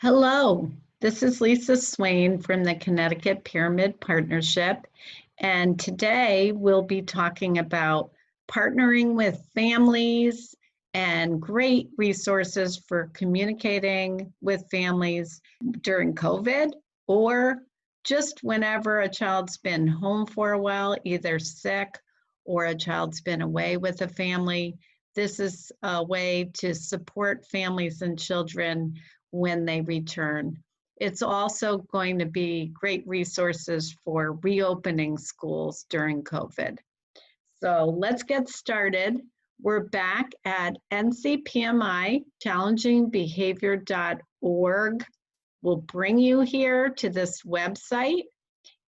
Hello, this is Lisa Swain from the Connecticut Pyramid Partnership, and today we'll be talking about partnering with families and great resources for communicating with families during COVID or just whenever a child's been home for a while, either sick or a child's been away with a family. This is a way to support families and children when they return. It's also going to be great resources for reopening schools during COVID. So let's get started. We're back at NCPMI, challengingbehavior.org. We'll bring you here to this website,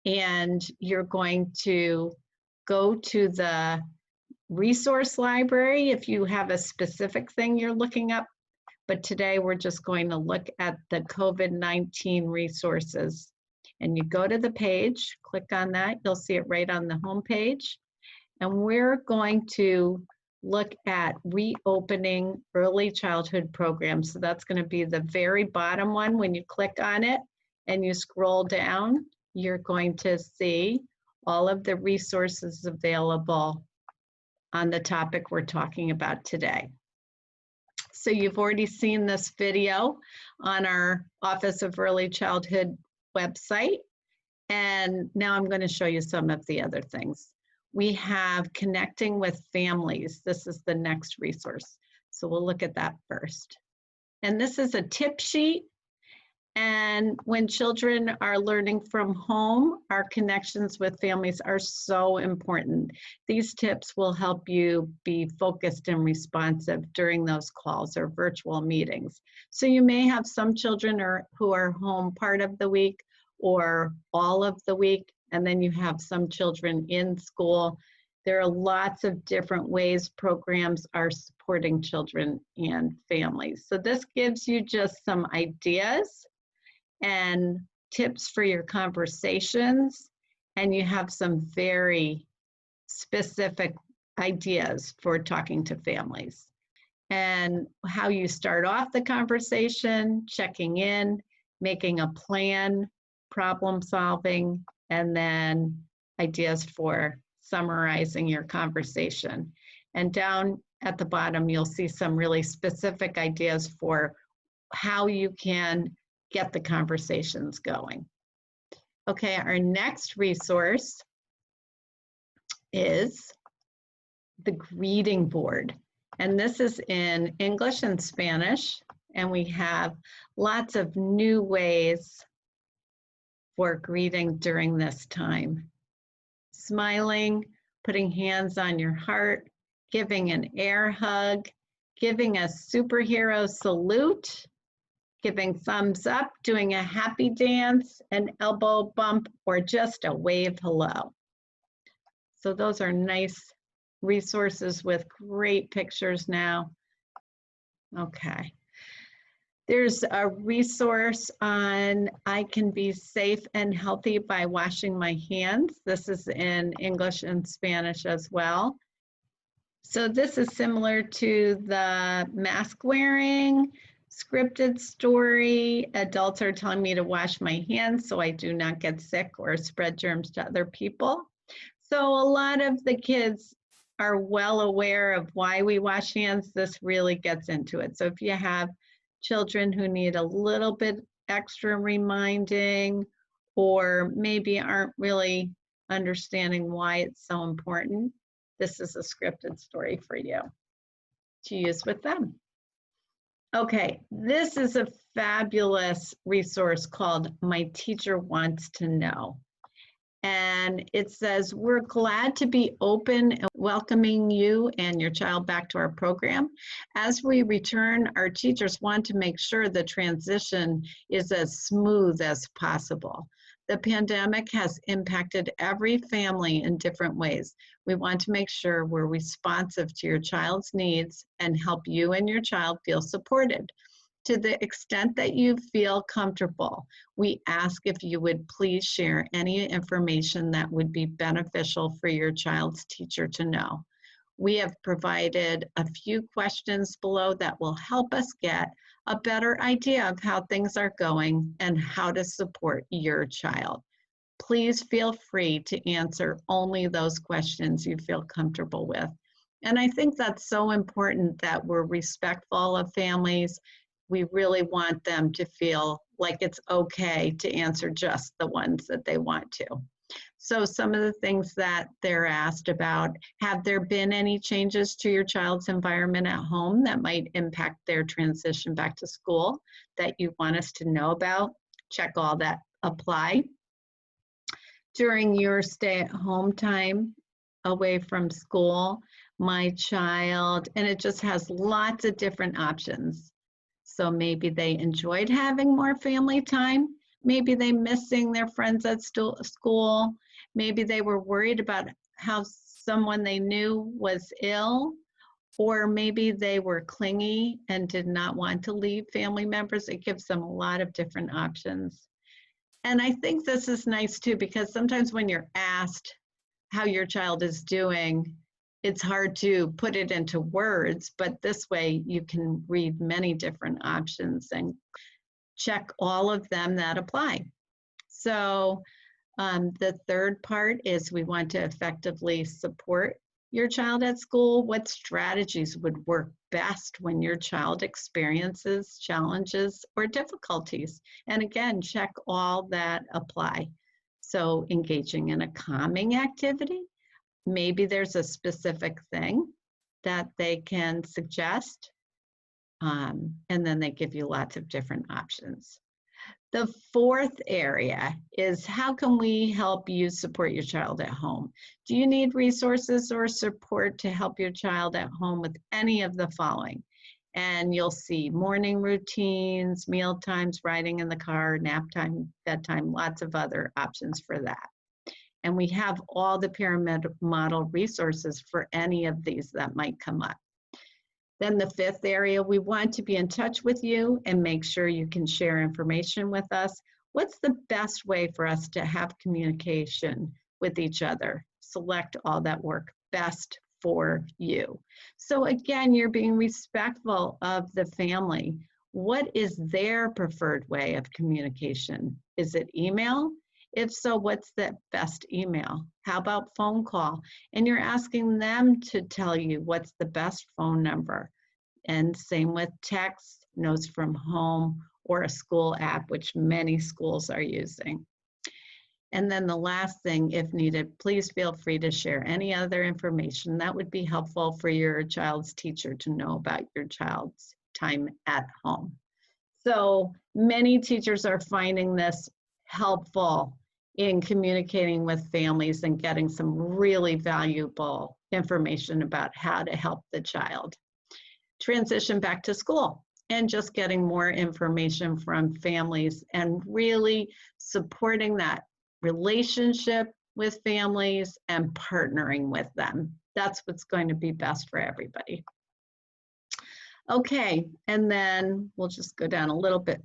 and you're going to go to the resource library if you have a specific thing you're looking up. But today we're just going to look at the COVID-19 resources. And you go to the page, click on that, you'll see it right on the home page. And we're going to look at reopening early childhood programs. So that's going to be the very bottom one. When you click on it and you scroll down, you're going to see all of the resources available on the topic we're talking about today. So you've already seen this video on our Office of Early Childhood website. And now I'm going to show you some of the other things. We have Connecting with Families. This is the next resource. So we'll look at that first. And this is a tip sheet. And when children are learning from home, our connections with families are so important. These tips will help you be focused and responsive during those calls or virtual meetings. So you may have some children who are home part of the week or all of the week, and then you have some children in school. There are lots of different ways programs are supporting children and families. So this gives you just some ideas and tips for your conversations, and you have some very specific ideas for talking to families. And how you start off the conversation, checking in, making a plan, problem solving, and then ideas for summarizing your conversation. And down at the bottom, you'll see some really specific ideas for how you can get the conversations going. Okay, our next resource is the greeting board. And this is in English and Spanish, and we have lots of new ways for greeting during this time. Smiling, putting hands on your heart, giving an air hug, giving a superhero salute, giving thumbs up, doing a happy dance, an elbow bump, or just a wave hello. So those are nice resources with great pictures now. Okay. There's a resource on I can be safe and healthy by washing my hands. This is in English and Spanish as well. So this is similar to the mask wearing, scripted story. Adults are telling me to wash my hands so I do not get sick or spread germs to other people. So a lot of the kids are well aware of why we wash hands. This really gets into it. So if you have children who need a little bit extra reminding or maybe aren't really understanding why it's so important, this is a scripted story for you to use with them. Okay, this is a fabulous resource called My Teacher Wants to Know. And it says, we're glad to be open and welcoming you and your child back to our program. As we return, our teachers want to make sure the transition is as smooth as possible. The pandemic has impacted every family in different ways. We want to make sure we're responsive to your child's needs and help you and your child feel supported. To the extent that you feel comfortable, we ask if you would please share any information that would be beneficial for your child's teacher to know. We have provided a few questions below that will help us get a better idea of how things are going and how to support your child. Please feel free to answer only those questions you feel comfortable with. And I think that's so important that we're respectful of families. We really want them to feel like it's okay to answer just the ones that they want to. So some of the things that they're asked about, have there been any changes to your child's environment at home that might impact their transition back to school that you want us to know about? Check all that apply. During your stay-at-home time away from school, my child, and it just has lots of different options. So maybe they enjoyed having more family time. Maybe they missed seeing their friends at school. Maybe they were worried about how someone they knew was ill, or maybe they were clingy and did not want to leave family members. It gives them a lot of different options. And I think this is nice too, because sometimes when you're asked how your child is doing, it's hard to put it into words, but this way you can read many different options and check all of them that apply. So the third part is we want to effectively support your child at school. What strategies would work best when your child experiences challenges or difficulties? And again, check all that apply. So engaging in a calming activity, maybe there's a specific thing that they can suggest, and then they give you lots of different options. The fourth area is how can we help you support your child at home? Do you need resources or support to help your child at home with any of the following? And you'll see morning routines, meal times, riding in the car, nap time, bedtime, lots of other options for that. And we have all the pyramid model resources for any of these that might come up. Then the fifth area, we want to be in touch with you and make sure you can share information with us. What's the best way for us to have communication with each other? Select all that work best for you. So again, you're being respectful of the family. What is their preferred way of communication? Is it email? If so, what's the best email? How about phone call? And you're asking them to tell you what's the best phone number. And same with text, notes from home, or a school app, which many schools are using. And then the last thing, if needed, please feel free to share any other information that would be helpful for your child's teacher to know about your child's time at home. So many teachers are finding this helpful in communicating with families and getting some really valuable information about how to help the child transition back to school, and just getting more information from families and really supporting that relationship with families and partnering with them. That's what's going to be best for everybody. Okay, and then we'll just go down a little bit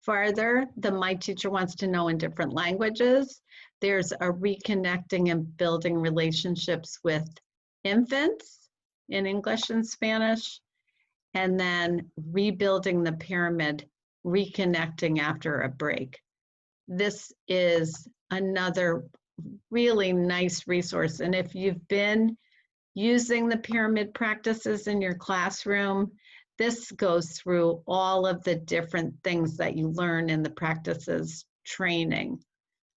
farther. The My Teacher Wants to Know in different languages. There's a reconnecting and building relationships with infants in English and Spanish, and then rebuilding the pyramid, reconnecting after a break. This is another really nice resource. And if you've been using the pyramid practices in your classroom, this goes through all of the different things that you learn in the practices training.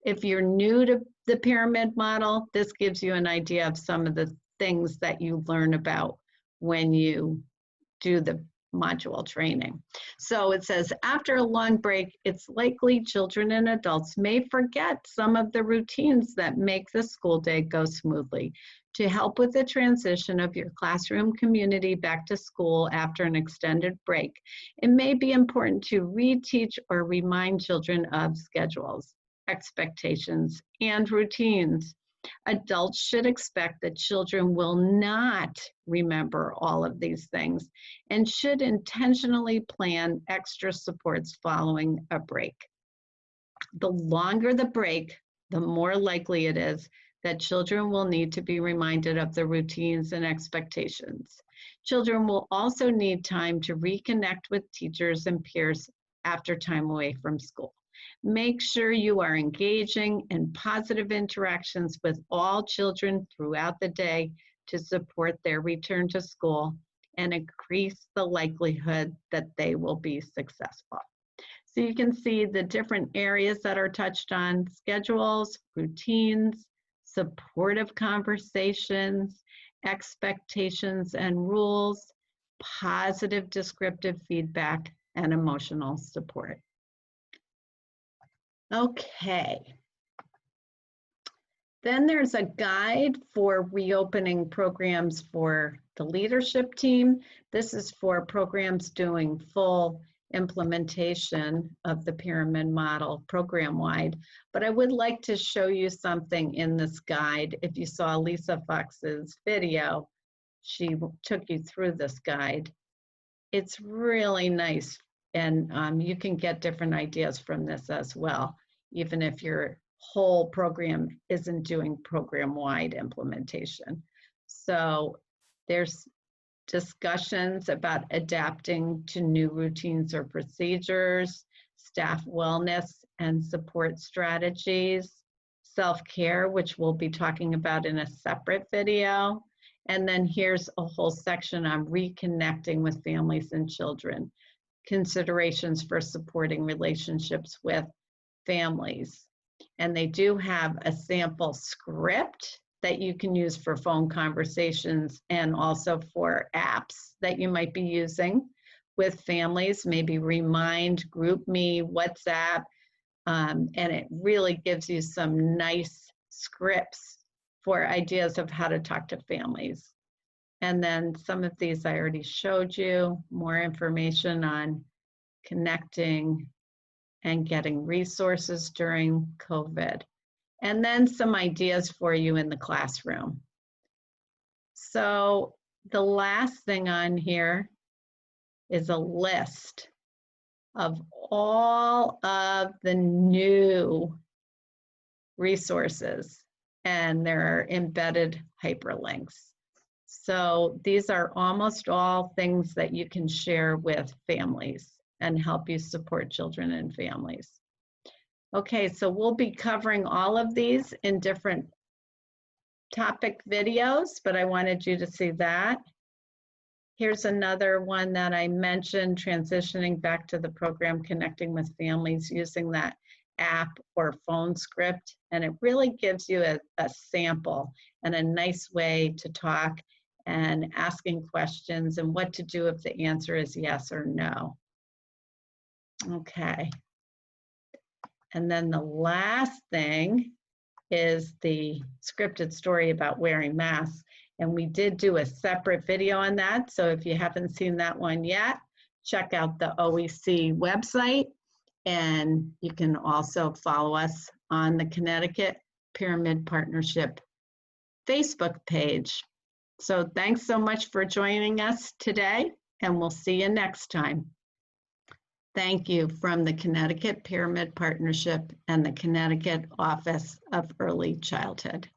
If you're new to the pyramid model, this gives you an idea of some of the things that you learn about when you do the module training. So it says, after a long break, it's likely children and adults may forget some of the routines that make the school day go smoothly. To help with the transition of your classroom community back to school after an extended break, it may be important to reteach or remind children of schedules, expectations, and routines. Adults should expect that children will not remember all of these things and should intentionally plan extra supports following a break. The longer the break, the more likely it is that children will need to be reminded of the routines and expectations. Children will also need time to reconnect with teachers and peers after time away from school. Make sure you are engaging in positive interactions with all children throughout the day to support their return to school and increase the likelihood that they will be successful. So you can see the different areas that are touched on: schedules, routines, supportive conversations, expectations and rules, positive descriptive feedback, and emotional support. Okay. Then there's a guide for reopening programs for the leadership team. This is for programs doing full implementation of the pyramid model program-wide. But I would like to show you something in this guide. If you saw Lisa Fox's video, she took you through this guide. It's really nice, and you can get different ideas from this as well, even if your whole program isn't doing program-wide implementation. So there's discussions about adapting to new routines or procedures, staff wellness and support strategies, self-care, which we'll be talking about in a separate video. And then here's a whole section on reconnecting with families and children, considerations for supporting relationships with families. And they do have a sample script that you can use for phone conversations and also for apps that you might be using with families, maybe Remind, GroupMe, WhatsApp, and it really gives you some nice scripts for ideas of how to talk to families. And then some of these I already showed you, more information on connecting and getting resources during COVID. And then some ideas for you in the classroom. So the last thing on here is a list of all of the new resources, and there are embedded hyperlinks. So these are almost all things that you can share with families and help you support children and families. Okay, so we'll be covering all of these in different topic videos, but I wanted you to see that. Here's another one that I mentioned, transitioning back to the program, connecting with families using that app or phone script. And it really gives you a sample and a nice way to talk and asking questions and what to do if the answer is yes or no. Okay. And then the last thing is the scripted story about wearing masks. And we did do a separate video on that. So if you haven't seen that one yet, check out the OEC website. And you can also follow us on the Connecticut Pyramid Partnership Facebook page. So thanks so much for joining us today, and we'll see you next time. Thank you from the Connecticut Pyramid Partnership and the Connecticut Office of Early Childhood.